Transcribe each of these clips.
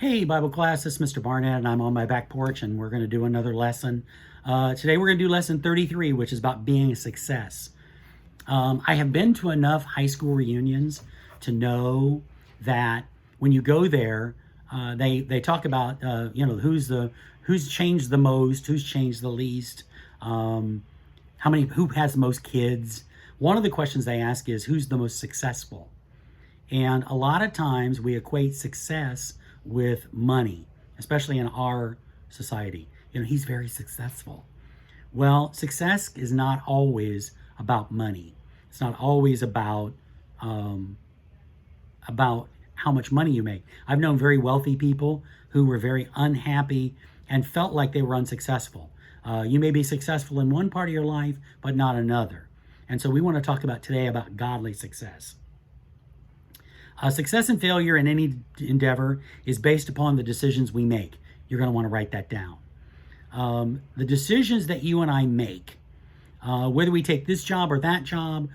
Hey, Bible class, this is Mr. Barnett, and I'm on my back porch, and we're going to do another lesson. Today we're going to do lesson 33, which is about being a success. I have been to enough high school reunions to know that when you go there, they talk about who's changed the most, who's changed the least, who has the most kids. One of the questions they ask is who's the most successful, and a lot of times we equate success with money, especially in our society. He's very successful. Well, success is not always about money. It's not always about how much money you make. I've known very wealthy people who were very unhappy and felt like they were unsuccessful. You may be successful in one part of your life, but not another. And so we want to talk about today about godly success. Success and failure in any endeavor is based upon the decisions we make. You're going to want to write that down. The decisions that you and I make, whether we take this job or that job,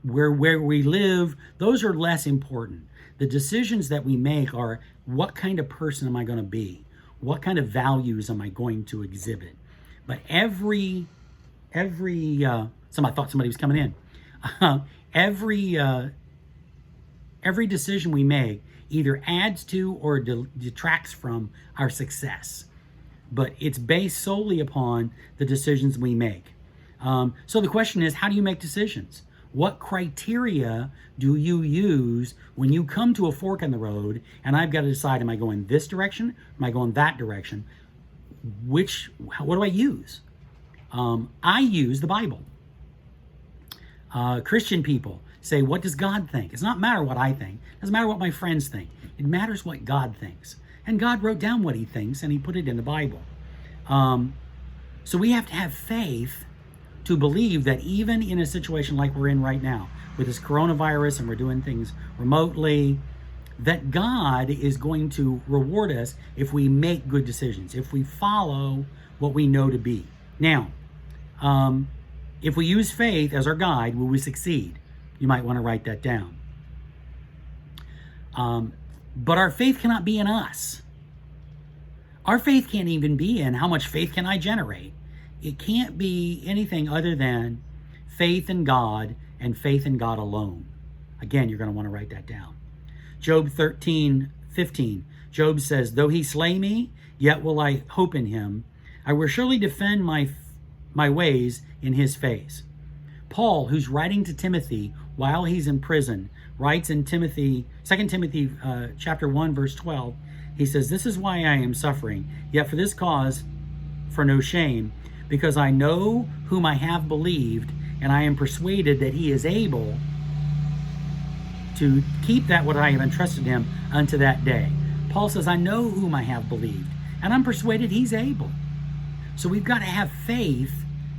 where we live, those are less important. The decisions that we make are, what kind of person am I going to be? What kind of values am I going to exhibit? But I thought somebody was coming in. Every decision we make either adds to or detracts from our success, but it's based solely upon the decisions we make. So the question is, how do you make decisions? What criteria do you use when you come to a fork in the road and I've got to decide, am I going this direction? Am I going that direction? What do I use? I use the Bible. Christian people say, what does God think? It's not matter what I think. It doesn't matter what my friends think. It matters what God thinks. And God wrote down what he thinks and he put it in the Bible. So we have to have faith to believe that even in a situation like we're in right now, with this coronavirus and we're doing things remotely, that God is going to reward us if we make good decisions, if we follow what we know to be. Now, if we use faith as our guide, will we succeed? You might want to write that down. But our faith cannot be in us. Our faith can't even be in how much faith can I generate. It can't be anything other than faith in God and faith in God alone. Again, you're going to want to write that down. Job 13:15. Job says, though he slay me, yet will I hope in him. I will surely defend my ways in his face. Paul, who's writing to Timothy while he's in prison, writes in 2 Timothy chapter 1, verse 12, he says, this is why I am suffering, yet for this cause, for no shame, because I know whom I have believed, and I am persuaded that he is able to keep that what I have entrusted him unto that day. Paul says, I know whom I have believed, and I'm persuaded he's able. So we've got to have faith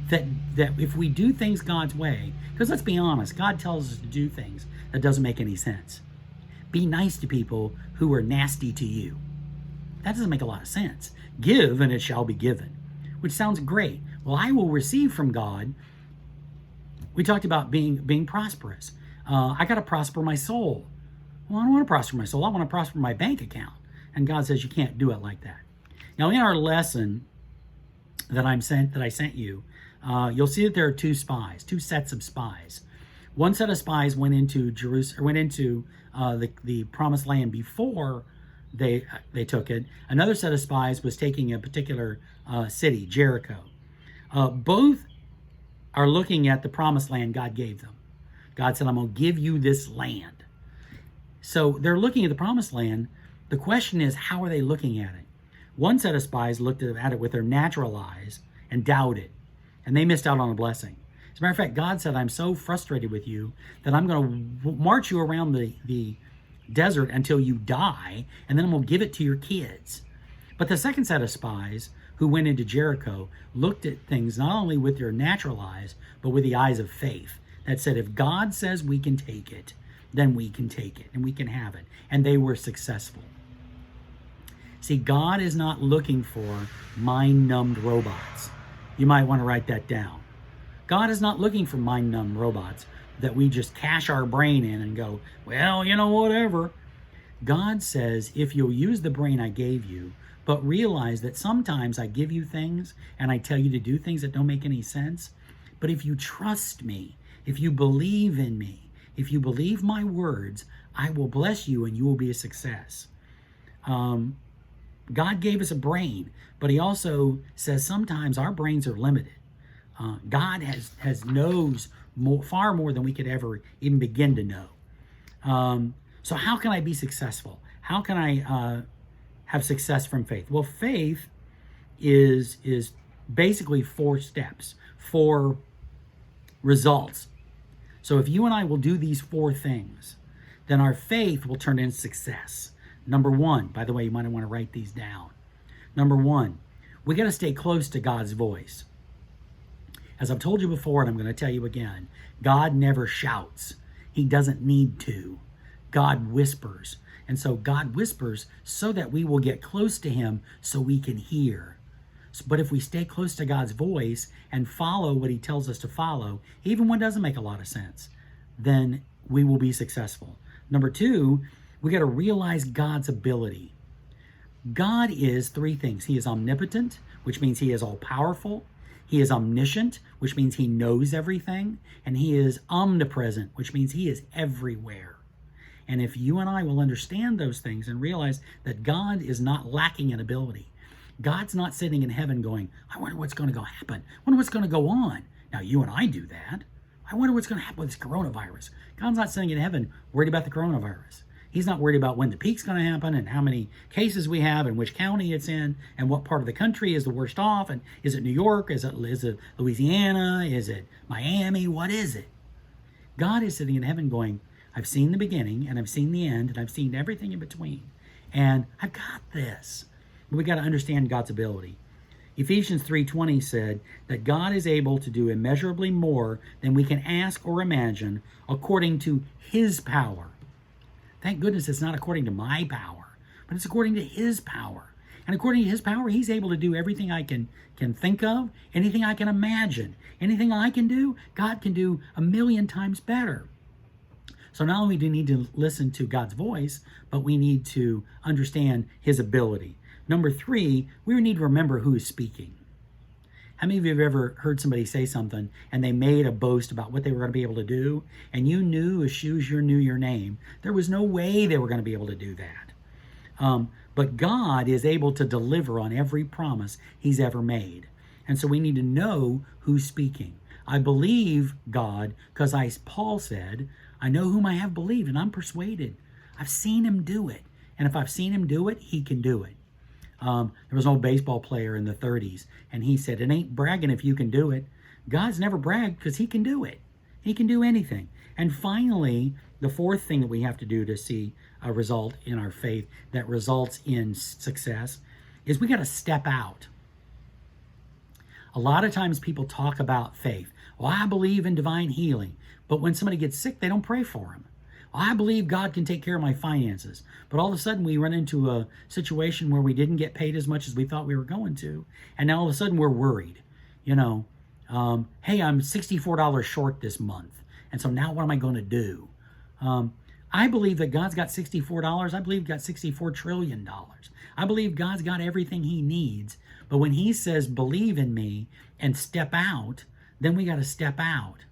that if we do things God's way, because let's be honest, God tells us to do things that doesn't make any sense. Be nice to people who are nasty to you. That doesn't make a lot of sense. Give and it shall be given, which sounds great. Well, I will receive from God. We talked about being prosperous. I got to prosper my soul. Well, I don't want to prosper my soul. I want to prosper my bank account. And God says you can't do it like that. Now, in our lesson that I sent you, you'll see that there are two sets of spies. One set of spies went into the promised land before they took it. Another set of spies was taking a particular city, Jericho. Both are looking at the promised land God gave them. God said, I'm going to give you this land. So they're looking at the promised land. The question is, how are they looking at it? One set of spies looked at it with their natural eyes and doubted, and they missed out on a blessing. As a matter of fact, God said, I'm so frustrated with you that I'm going to march you around the desert until you die, and then I'm going to give it to your kids. But the second set of spies who went into Jericho looked at things not only with their natural eyes, but with the eyes of faith that said, if God says we can take it, then we can take it and we can have it. And they were successful. See, God is not looking for mind-numbed robots. You might want to write that down. God is not looking for mind-numbed robots that we just cash our brain in and go, well, whatever. God says, if you'll use the brain I gave you, but realize that sometimes I give you things and I tell you to do things that don't make any sense. But if you trust me, if you believe in me, if you believe my words, I will bless you and you will be a success. God gave us a brain, but he also says sometimes our brains are limited. God knows far more than we could ever even begin to know. So how can I be successful? How can I have success from faith? Well, faith is basically 4 steps, 4 results. So if you and I will do these 4 things, then our faith will turn into success. Number 1, by the way, you might want to write these down. Number 1, we got to stay close to God's voice. As I've told you before, and I'm going to tell you again, God never shouts. He doesn't need to. God whispers. And so God whispers so that we will get close to him so we can hear. But if we stay close to God's voice and follow what he tells us to follow, even when it doesn't make a lot of sense, then we will be successful. Number 2, we got to realize God's ability. God is 3 things. He is omnipotent, which means he is all powerful. He is omniscient, which means he knows everything. And he is omnipresent, which means he is everywhere. And if you and I will understand those things and realize that God is not lacking in ability, God's not sitting in heaven going, I wonder what's going to go happen. I wonder what's going to go on. Now, you and I do that. I wonder what's going to happen with this coronavirus. God's not sitting in heaven worried about the coronavirus. He's not worried about when the peak's going to happen and how many cases we have and which county it's in and what part of the country is the worst off. And is it New York? Is it Louisiana? Is it Miami? What is it? God is sitting in heaven going, I've seen the beginning and I've seen the end and I've seen everything in between. And I've got this. But we got to understand God's ability. Ephesians 3:20 said that God is able to do immeasurably more than we can ask or imagine according to his power. Thank goodness it's not according to my power, but it's according to his power. And according to his power, he's able to do everything I can think of, anything I can imagine. Anything I can do, God can do 1,000,000 times better. So not only do we need to listen to God's voice, but we need to understand his ability. Number 3, we need to remember who is speaking. How many of you have ever heard somebody say something and they made a boast about what they were going to be able to do, and you knew as soon as you knew your name, there was no way they were going to be able to do that. But God is able to deliver on every promise he's ever made. And so we need to know who's speaking. I believe God because Paul said, I know whom I have believed and I'm persuaded. I've seen him do it. And if I've seen him do it, he can do it. There was an old baseball player in the 30s, and he said, it ain't bragging if you can do it. God's never bragged because he can do it. He can do anything. And finally, the 4th thing that we have to do to see a result in our faith that results in success is we got to step out. A lot of times people talk about faith. Well, I believe in divine healing. But when somebody gets sick, they don't pray for him. I believe God can take care of my finances. But all of a sudden we run into a situation where we didn't get paid as much as we thought we were going to. And now all of a sudden we're worried. Hey, I'm $64 short this month. And so now what am I going to do? I believe that God's got $64. I believe God's got $64 trillion. I believe God's got everything he needs. But when he says, believe in me and step out, then we got to step out.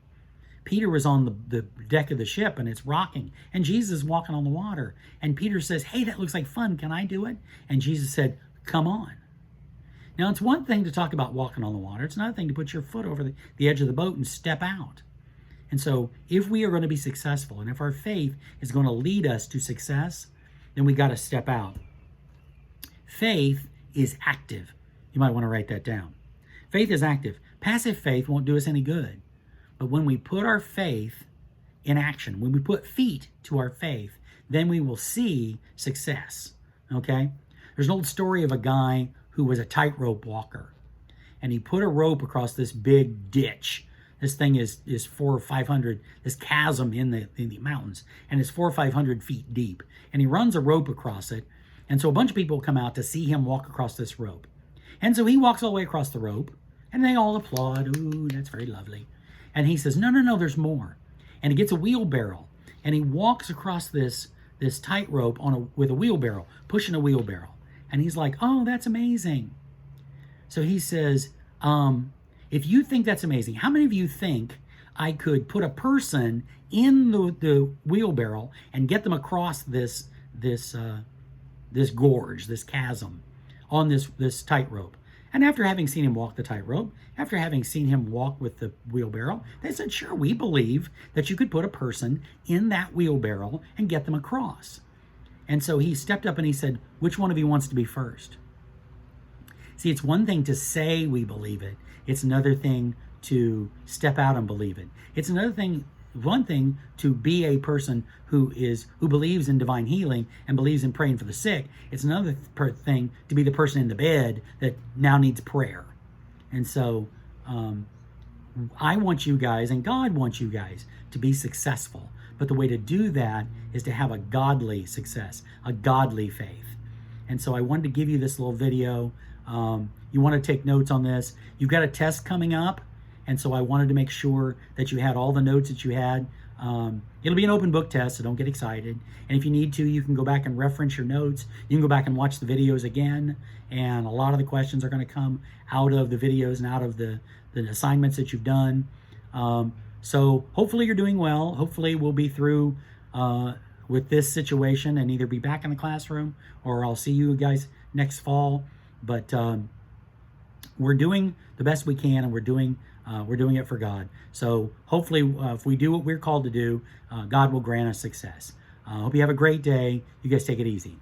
Peter was on the deck of the ship and it's rocking and Jesus is walking on the water. And Peter says, hey, that looks like fun. Can I do it? And Jesus said, come on. Now, it's one thing to talk about walking on the water. It's another thing to put your foot over the edge of the boat and step out. And so if we are going to be successful and if our faith is going to lead us to success, then we got to step out. Faith is active. You might want to write that down. Faith is active. Passive faith won't do us any good. But when we put our faith in action, when we put feet to our faith, then we will see success, okay? There's an old story of a guy who was a tightrope walker, and he put a rope across this big ditch. This thing is 400 or 500, this chasm in the mountains, and it's 400 or 500 feet deep. And he runs a rope across it, and so a bunch of people come out to see him walk across this rope. And so he walks all the way across the rope, and they all applaud. Ooh, that's very lovely. And he says, no, there's more. And he gets a wheelbarrow and he walks across this tightrope with a wheelbarrow, pushing a wheelbarrow. And he's like, oh, that's amazing. So he says, if you think that's amazing, how many of you think I could put a person in the wheelbarrow and get them across this gorge, this chasm, on this tightrope? And after having seen him walk the tightrope, after having seen him walk with the wheelbarrow, they said, sure, we believe that you could put a person in that wheelbarrow and get them across. And so he stepped up and he said, which one of you wants to be first? See, it's one thing to say we believe it. It's another thing to step out and believe it. It's one thing to be a person who believes in divine healing and believes in praying for the sick. It's another thing to be the person in the bed that now needs prayer. And so I want you guys, and God wants you guys, to be successful. But the way to do that is to have a godly success, a godly faith. And so I wanted to give you this little video. You want to take notes on this. You've got a test coming up. And so I wanted to make sure that you had all the notes that you had. It'll be an open book test, so don't get excited. And if you need to, you can go back and reference your notes. You can go back and watch the videos again. And a lot of the questions are going to come out of the videos and out of the assignments that you've done. So hopefully you're doing well. Hopefully we'll be through with this situation and either be back in the classroom or I'll see you guys next fall. But we're doing the best we can, and we're doing it for God. So hopefully if we do what we're called to do, God will grant us success. Hope you have a great day. You guys take it easy.